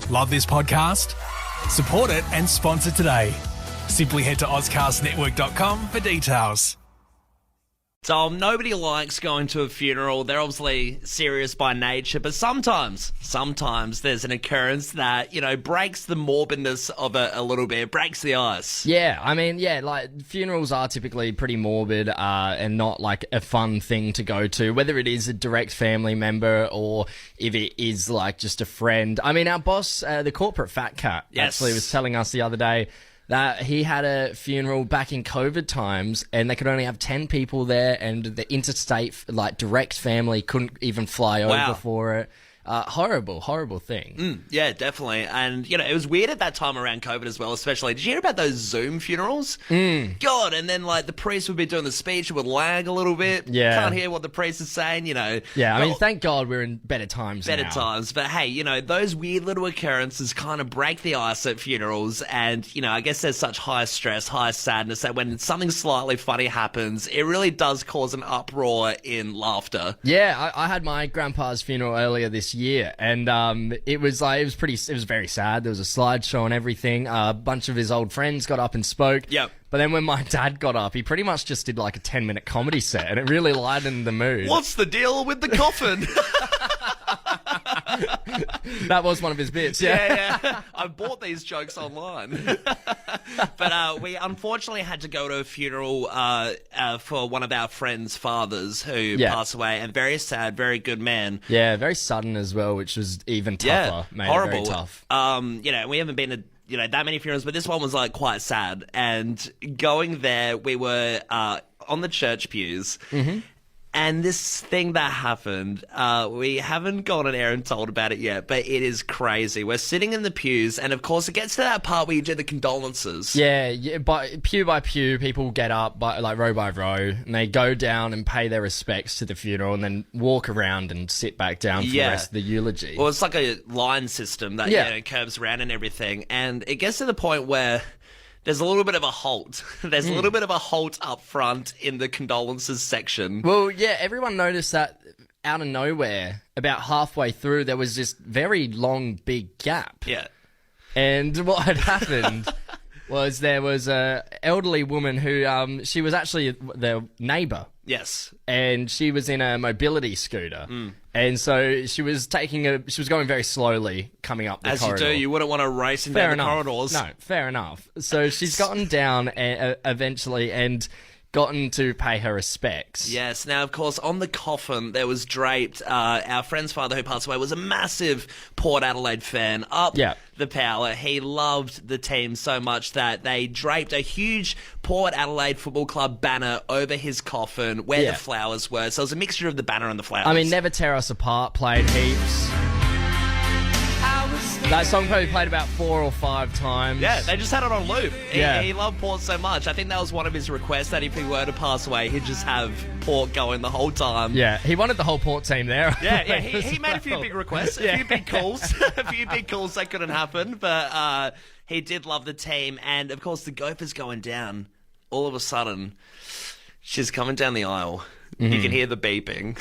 Love this podcast? Support it and sponsor today. Simply head to ozcastnetwork.com for details. So nobody likes going to a funeral. They're obviously serious by nature, but sometimes there's an occurrence that, breaks the morbidness of it a little bit, breaks the ice. Yeah, like funerals are typically pretty morbid and not like a fun thing to go to, whether it is a direct family member or if it is like just a friend. I mean, our boss, the corporate fat cat, actually was telling us the other day that he had a funeral back in COVID times and they could only have 10 people there and the interstate, direct family couldn't even fly over for it. Horrible thing. Yeah, definitely. And, it was weird at that time around COVID as well, especially. Did you hear about those Zoom funerals? God, and then, the priest would be doing the speech, it would lag a little bit. Yeah. Can't hear what the priest is saying, Yeah, thank God we're in better times Better times. But, hey, those weird little occurrences kind of break the ice at funerals. And, I guess there's such high stress, high sadness that when something slightly funny happens, it really does cause an uproar in laughter. Yeah, I had my grandpa's funeral earlier this year, and it was very sad. There was a slideshow and everything. A bunch of his old friends got up and spoke. Yep. But then when my dad got up, he pretty much just did a 10-minute comedy set, and it really lightened the mood. What's the deal with the coffin? That was one of his bits, yeah. I bought these jokes online. But we unfortunately had to go to a funeral for one of our friends' fathers who passed away, and very sad, very good man. Yeah, very sudden as well, which was even tougher. Made horrible. It very tough. We haven't been to that many funerals, but this one was quite sad. And going there, we were on the church pews. Mm-hmm. And this thing that happened, we haven't gone on air and told about it yet, but it is crazy. We're sitting in the pews, and of course, it gets to that part where you do the condolences. Yeah, by pew, people get up row by row, and they go down and pay their respects to the funeral, and then walk around and sit back down for the rest of the eulogy. Well, it's like a line system that curves around and everything, and it gets to the point where there's a little bit of a halt. There's a little bit of a halt up front in the condolences section. Well, yeah, everyone noticed that out of nowhere, about halfway through, there was this very long, big gap. Yeah. And what had happened was there was a elderly woman who, she was actually the neighbour. Yes. And she was in a mobility scooter. And so she was going very slowly coming up the corridor. As you do, you wouldn't want to race down the corridors. No, fair enough. So she's gotten down eventually and gotten to pay her respects. Yes. Now, of course, on the coffin, there was draped, our friend's father who passed away was a massive Port Adelaide fan. The power. He loved the team so much that they draped a huge Port Adelaide Football Club banner over his coffin where the flowers were. So it was a mixture of the banner and the flowers. Never Tear Us Apart played heaps. That song probably played about 4 or 5 times. Yeah, they just had it on loop. Yeah. He loved Port so much. I think that was one of his requests, that if he were to pass away, he'd just have Port going the whole time. Yeah, he wanted the whole Port team there. Yeah, he made a few big requests, a few big calls. A few big calls that couldn't happen, but he did love the team. And, of course, the gopher's going down. All of a sudden, she's coming down the aisle. Mm-hmm. You can hear the beeping.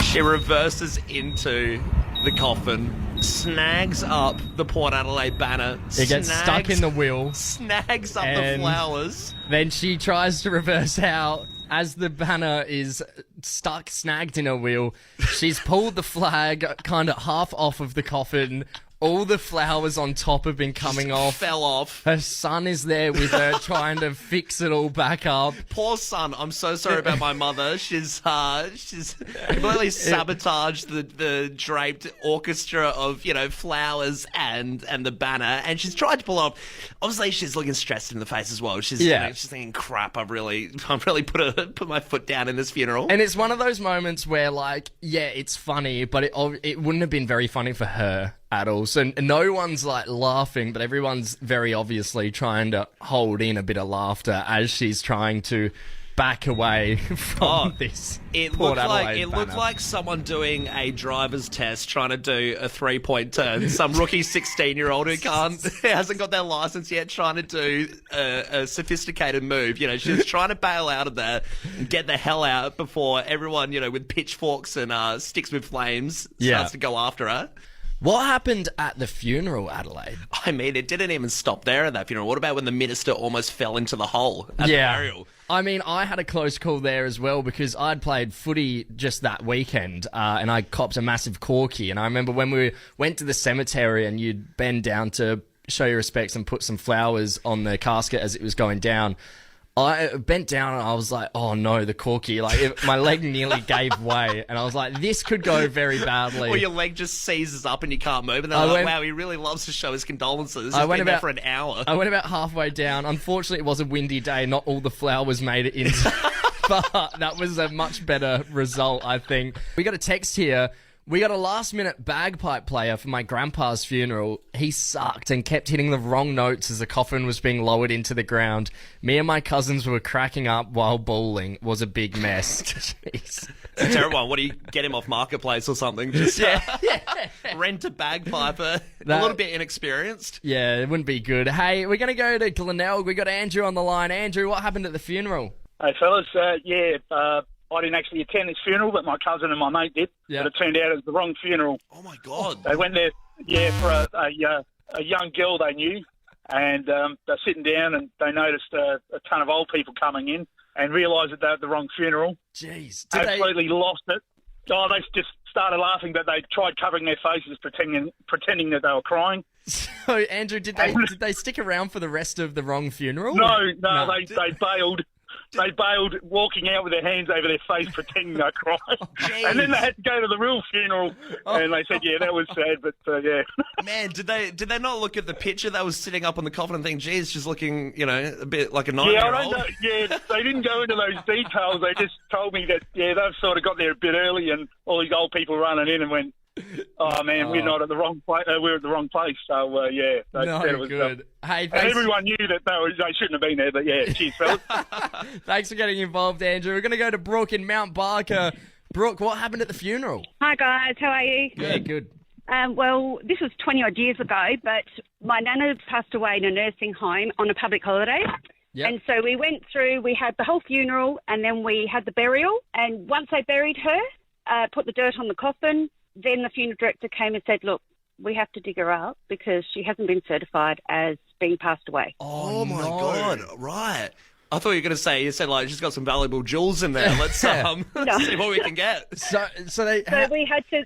She reverses into the coffin, snags up the Port Adelaide banner. It gets stuck in the wheel. Snags up the flowers. Then she tries to reverse out. As the banner is snagged in her wheel, she's pulled the flag kind of half off of the coffin. All the flowers on top have been coming off. Fell off. Her son is there with her trying to fix it all back up. Poor son. I'm so sorry about my mother. She's completely sabotaged the draped orchestra of, flowers and the banner. And she's tried to pull off. Obviously, she's looking stressed in the face as well. She's she's thinking, crap, I've really put my foot down in this funeral. And it's one of those moments where, it's funny, but it wouldn't have been very funny for her at all. So no one's laughing, but everyone's very obviously trying to hold in a bit of laughter as she's trying to back away from this. It looked like someone doing a driver's test trying to do a 3-point turn. Some rookie 16-year-old who hasn't got their license yet, trying to do a sophisticated move. She's trying to bail out of there and get the hell out before everyone, with pitchforks and sticks with flames starts to go after her. What happened at the funeral, Adelaide? I mean, it didn't even stop there at that funeral. What about when the minister almost fell into the hole at the burial? I mean, I had a close call there as well because I'd played footy just that weekend and I copped a massive corky. And I remember when we went to the cemetery and you'd bend down to show your respects and put some flowers on the casket as it was going down. I bent down and I was like, oh no, the corky. Like, my leg nearly gave way. And I was like, this could go very badly. Or your leg just seizes up and you can't move. And they're wow, he really loves to show his condolences. He's been there for an hour. I went about halfway down. Unfortunately, it was a windy day. Not all the flowers made it in. But that was a much better result, I think. We got a text here. We got a last-minute bagpipe player for my grandpa's funeral. He sucked and kept hitting the wrong notes as the coffin was being lowered into the ground. Me and my cousins were cracking up while bowling. Was a big mess. Jeez. It's a terrible one. What do you get him off Marketplace or something? Just rent a bagpiper. A little bit inexperienced. Yeah, it wouldn't be good. Hey, we're going to go to Glenelg. We got Andrew on the line. Andrew, what happened at the funeral? Hey, fellas. I didn't actually attend this funeral, but my cousin and my mate did. Yep. But it turned out it was the wrong funeral. Oh, my God. They went there, for a young girl they knew, and they're sitting down and they noticed a ton of old people coming in and realised that they had the wrong funeral. Jeez. Absolutely lost it. Oh, they just started laughing, but they tried covering their faces, pretending that they were crying. So, Andrew, did they stick around for the rest of the wrong funeral? No. They bailed. They bailed, walking out with their hands over their face, pretending they're crying. And then they had to go to the real funeral, and they said, yeah, that was sad, but yeah. Man, did they not look at the picture that was sitting up on the coffin and think, geez, she's looking, a bit like a 9-year-old? Yeah, I don't know. Yeah, they didn't go into those details. They just told me that, they've sort of got there a bit early, and all these old people running in and went, oh man, we're not at the wrong place. We're at the wrong place. So they said it was good. Hey, and everyone knew that they shouldn't have been there. But yeah, cheers, fellas. Thanks for getting involved, Andrew. We're going to go to Brooke in Mount Barker. Brooke, what happened at the funeral? Hi guys, how are you? Yeah, good. Well, this was 20 odd years ago, but my nana passed away in a nursing home on a public holiday. Yep. And so we went through. We had the whole funeral, and then we had the burial. And once they buried her, put the dirt on the coffin. Then the funeral director came and said, look, we have to dig her up because she hasn't been certified as being passed away. Oh my God. Right. I thought you were going to say, you said, she's got some valuable jewels in there. Let's see what we can get. So we had to,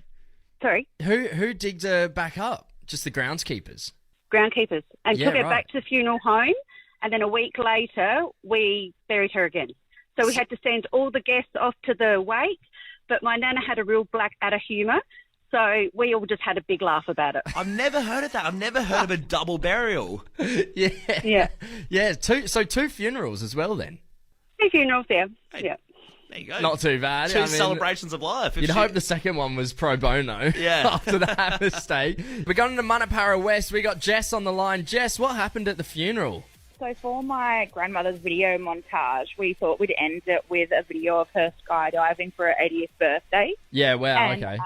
sorry. Who digged her back up? Just the groundskeepers? Groundskeepers. And took her back to the funeral home. And then a week later, we buried her again. So we had to send all the guests off to the wake. But my nana had a real Blackadder humour, so we all just had a big laugh about it. I've never heard of that. I've never heard of a double burial. Yeah. Two funerals as well then. 2 funerals, yeah. Hey, yeah. There you go. Not too bad. Two celebrations of life. You'd hope the second one was pro bono. Yeah. After that mistake. We're going to Manapara West. We got Jess on the line. Jess, what happened at the funeral? So for my grandmother's video montage, we thought we'd end it with a video of her skydiving for her 80th birthday. Yeah, wow, and, okay.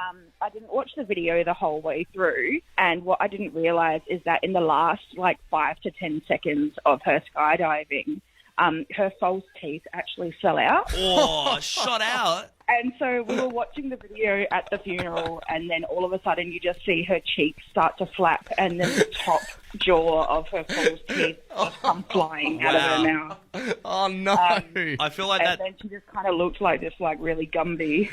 I didn't watch the video the whole way through, and what I didn't realise is that in the last 5 to 10 seconds of her skydiving, her false teeth actually fell out. Oh, shot out. And so we were watching the video at the funeral, and then all of a sudden you just see her cheeks start to flap, and then the top jaw of her false teeth come flying out of her mouth. Oh, no. I feel like and then she just kind of looked like this, really Gumby.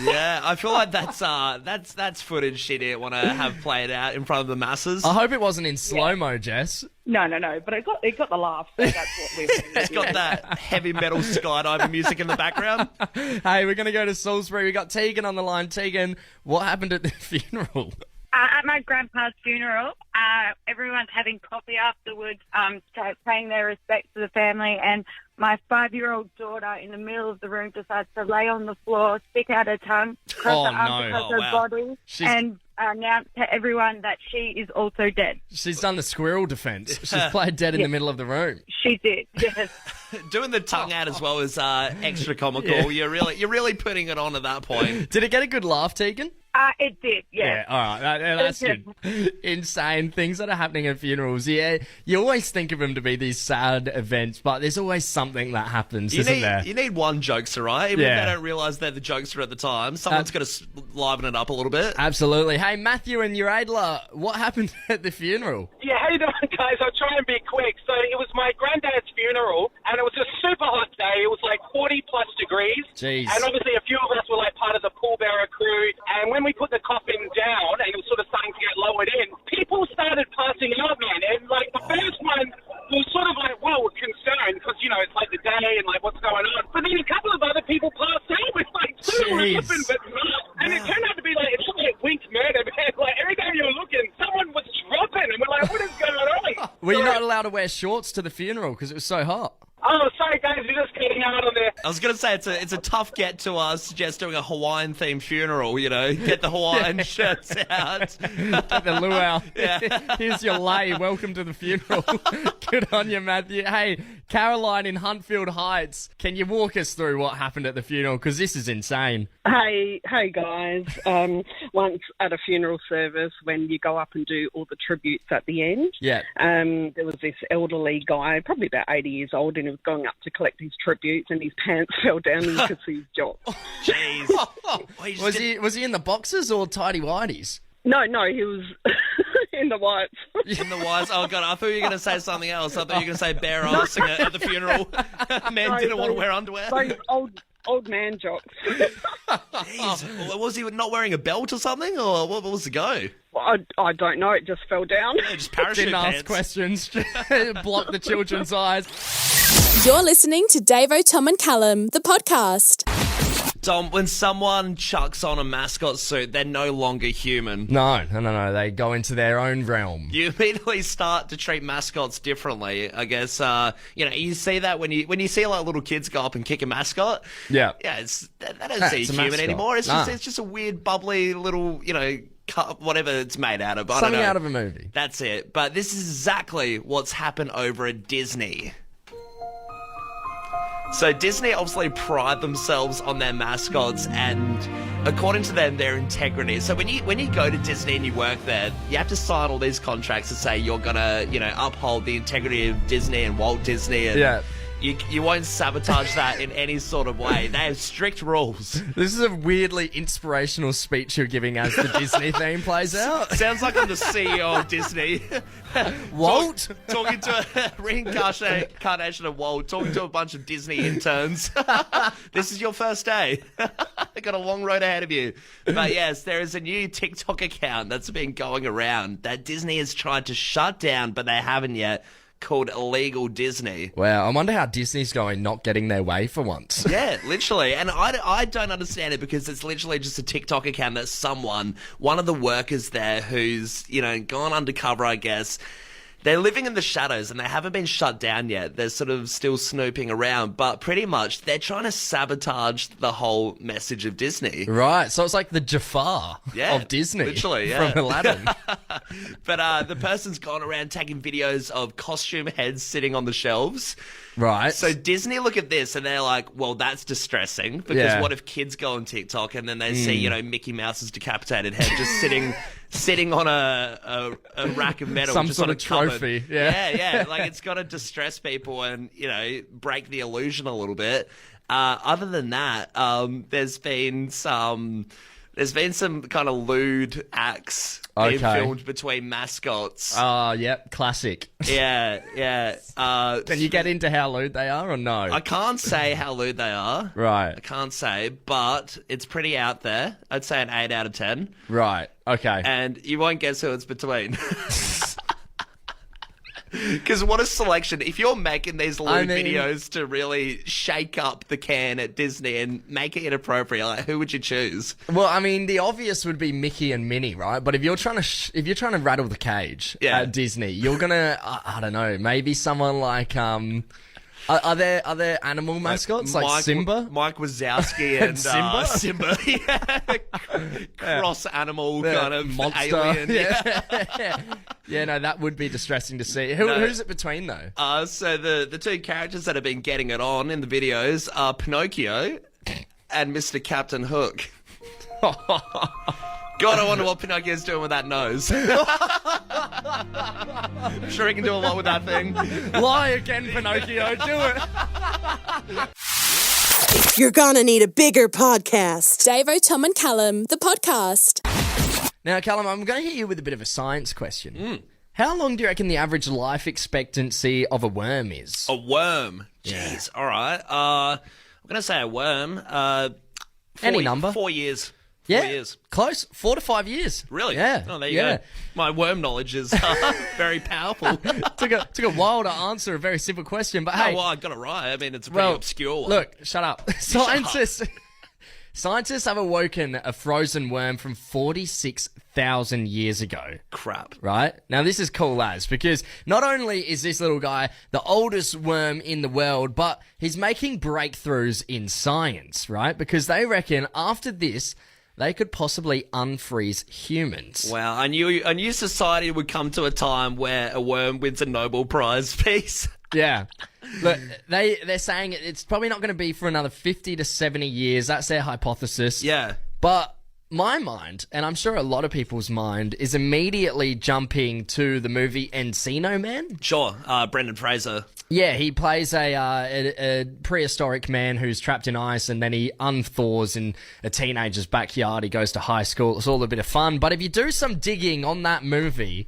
Yeah, I feel like that's footage she didn't want to have played out in front of the masses. I hope it wasn't in slow-mo, Jess. No, but it got the laugh, so that's what we wanted. It's got that heavy metal skydiving music in the background. Hey, we're going to go to Salisbury. We got Tegan on the line. Tegan, what happened at the funeral? At my grandpa's funeral, everyone's having coffee afterwards, paying their respects to the family, and my 5-year-old daughter in the middle of the room decides to lay on the floor, stick out her tongue, cross her arms across her body, and announce to everyone that she is also dead. She's done the squirrel defence. She's played dead in the middle of the room. She did, yes. Doing the tongue out as well is extra comical. Yeah. You're really putting it on at that point. Did it get a good laugh, Tegan? It did, yeah. All right. That's good. Insane things that are happening at funerals. Yeah, you always think of them to be these sad events, but there's always something that happens, isn't there? You need one jokester, right? Even if they don't realise they're the jokester at the time, someone's got to liven it up a little bit. Absolutely. Hey, Matthew and Uradla, what happened at the funeral? Yeah, how you doing, guys? I'll try and be quick. So it was my granddad's funeral, and it was a super hot day. It was like 40-plus degrees. Jeez. And obviously a few of us were like part of the pallbearer crew, and when we put the coffin down and it was sort of starting to get lowered in, people started passing out, man. And like the first one was sort of like, whoa, concerned because, you know, it's like the day and like what's going on. But then a couple of other people passed out with like two ripping but not. And it turned out to be like, it's like winked murder, man. Like every time you were looking, someone was dropping and we're like, what is going on? Were you not allowed to wear shorts to the funeral because it was so hot? Oh, sorry, guys, you're just getting out on there. I was going to say, it's a tough get to suggest doing a Hawaiian-themed funeral, you know. Get the Hawaiian shirts out. Get the luau. Yeah. Here's your lei. Welcome to the funeral. Good on you, Matthew. Hey, Caroline in Huntfield Heights, can you walk us through what happened at the funeral? Because this is insane. Hey guys. Once at a funeral service, when you go up and do all the tributes at the end, there was this elderly guy, probably about 80 years old, and he was going up to collect his tributes, and his pants fell down and you could see his jock. Jeez. Was he in the boxers or tidy whities? No, he was in the whites. In the whites? Oh, God, I thought you were going to say something else. I thought you were going to say bare arse at the funeral. Men didn't want to wear underwear. Those old man jocks. Jeez. Was he not wearing a belt or something, or what was the go? I don't know. It just fell down. Yeah, just parachute Didn't pants. ask questions. Block the children's eyes. You're listening to Davo, Tom and Callum, the podcast. Tom, when someone chucks on a mascot suit, they're no longer human. No. They go into their own realm. You immediately start to treat mascots differently. I guess you see that when you see like little kids go up and kick a mascot. Yeah. Yeah, they don't see it's a human mascot. anymore. It's just a weird bubbly little cup, whatever it's made out of. I don't Something know. out of a movie. That's it. But this is exactly what's happened over at Disney. So Disney obviously pride themselves on their mascots and, according to them, their integrity. So when you go to Disney and you work there, you have to sign all these contracts that say you're gonna, uphold the integrity of Disney and Walt Disney and you won't sabotage that in any sort of way. They have strict rules. This is a weirdly inspirational speech you're giving as the Disney theme plays out. Sounds like I'm the CEO of Disney. Walt? Talking to a reincarnation of Walt, talking to a bunch of Disney interns. This is your first day. You've got a long road ahead of you. But yes, there is a new TikTok account that's been going around that Disney has tried to shut down, but they haven't yet, called Illegal Disney. Wow, I wonder how Disney's going not getting their way for once. Yeah, literally. And I don't understand it because it's literally just a TikTok account that one of the workers there who's, gone undercover, I guess. They're living in the shadows and they haven't been shut down yet. They're sort of still snooping around, but pretty much they're trying to sabotage the whole message of Disney. Right, so it's like the Jafar of Disney. Literally, yeah. From Aladdin. But the person's gone around taking videos of costume heads sitting on the shelves. Right. So Disney look at this and they're like, well, that's distressing because what if kids go on TikTok and then they see, Mickey Mouse's decapitated head just sitting on a rack of metal. Some just sort on a of trophy. Cupboard. Yeah. Like it's got to distress people and, break the illusion a little bit. Other than that, there's been some kind of lewd acts being filmed between mascots. Yep, classic. Yeah. Can you get into how lewd they are or no? I can't say how lewd they are. Right. I can't say, but it's pretty out there. I'd say an 8 out of 10. Right, okay. And you won't guess who it's between. Because what a selection. If you're making these lewd videos to really shake up the can at Disney and make it inappropriate, like, who would you choose? Well, I mean, the obvious would be Mickey and Minnie, right? But if you're trying to rattle the cage at Disney, you're gonna I don't know, maybe someone like Are there animal mascots like Simba? Mike Wazowski and Simba. Cross animal kind of monster. Alien. Yeah, no, that would be distressing to see. Who's it between though? So the two characters that have been getting it on in the videos are Pinocchio and Mr. Captain Hook. God, I wonder what Pinocchio's doing with that nose. I'm sure he can do a lot with that thing. Lie again, Pinocchio. Do it. You're gonna need a bigger podcast. Davo, Tom and Callum, the podcast. Now, Callum, I'm going to hit you with a bit of a science question. How long do you reckon the average life expectancy of a worm is? A worm? Jeez. All right. I'm going to say a worm. Any number? 4 years. 4 Yeah, years. close. 4 to 5 years. Really? Yeah. Oh, there you go. My worm knowledge is very powerful. Took a while to answer a very simple question, but hey. Oh, well, I got it right. I mean, it's a pretty obscure one. Look, shut up. Scientists have awoken a frozen worm from 46,000 years ago. Crap. Right? Now, this is cool as, because not only is this little guy the oldest worm in the world, but he's making breakthroughs in science, right? Because they reckon after this, they could possibly unfreeze humans. Wow, I knew society would come to a time where a worm wins a Nobel Prize piece. Yeah. Look, they're saying it's probably not going to be for another 50 to 70 years. That's their hypothesis. Yeah. But my mind, and I'm sure a lot of people's mind, is immediately jumping to the movie Encino Man. Sure, Brendan Fraser. Yeah, he plays a prehistoric man who's trapped in ice, and then he unthaws in a teenager's backyard. He goes to high school. It's all a bit of fun. But if you do some digging on that movie,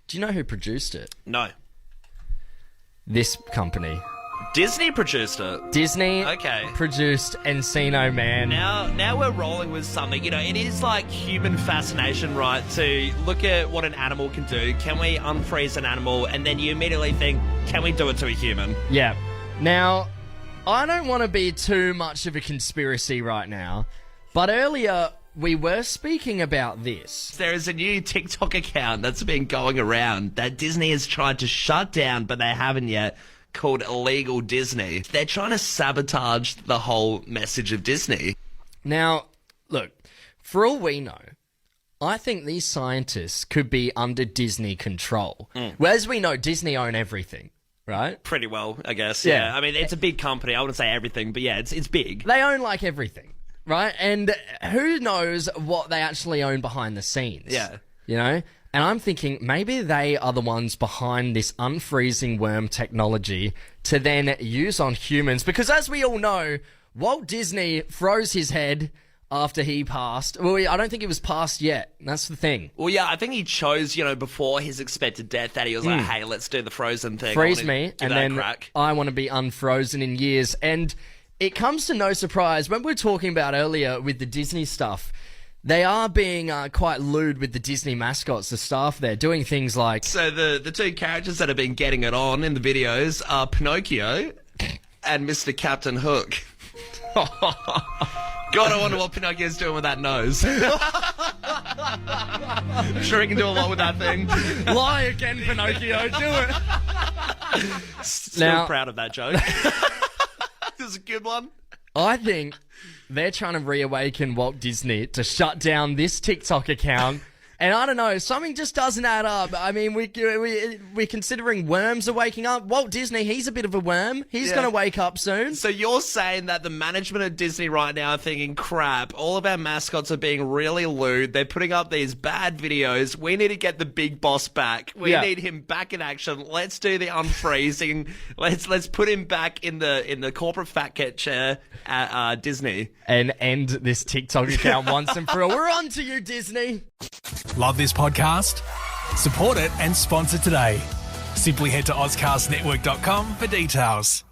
do you know who produced it? No. This company. Disney produced it. Disney Okay. produced Encino Man. Now we're rolling with something. You know, it is like human fascination, right? To look at what an animal can do. Can we unfreeze an animal? And then you immediately think, can we do it to a human? Yeah. Now, I don't want to be too much of a conspiracy right now, but earlier we were speaking about this. There is a new TikTok account that's been going around that Disney has tried to shut down, but they haven't yet, called Illegal Disney. They're trying to sabotage the whole message of Disney. Now, look, for all we know, I think these scientists could be under Disney control. Well, as we know, Disney own everything, right? Pretty well, I guess. Yeah. Yeah. I mean, it's a big company. I wouldn't say everything, but yeah, it's big. They own, like, everything, right? And who knows what they actually own behind the scenes? Yeah. You know? And I'm thinking maybe they are the ones behind this unfreezing worm technology to then use on humans. Because as we all know, Walt Disney froze his head after he passed. Well, I don't think it was passed yet. That's the thing. Well, yeah, I think he chose, before his expected death that he was like, hey, let's do the frozen thing. Freeze me, and then I want to be unfrozen in years. And it comes to no surprise, when we were talking about earlier with the Disney stuff, they are being quite lewd with the Disney mascots, the staff there, doing things like... So the two characters that have been getting it on in the videos are Pinocchio and Mr. Captain Hook. God, I wonder what Pinocchio's doing with that nose. I'm sure he can do a lot with that thing. Lie again, Pinocchio, do it. Still proud of that joke. This is a good one. I think they're trying to reawaken Walt Disney to shut down this TikTok account. And I don't know, something just doesn't add up. I mean, we're considering worms are waking up. Walt Disney, he's a bit of a worm. He's going to wake up soon. So you're saying that the management of Disney right now are thinking, crap, all of our mascots are being really lewd. They're putting up these bad videos. We need to get the big boss back. We need him back in action. Let's do the unfreezing. Let's put him back in the corporate fat cat chair at Disney. And end this TikTok account once and for all. We're on to you, Disney. Love this podcast? Support it and sponsor today. Simply head to AuscastNetwork.com for details.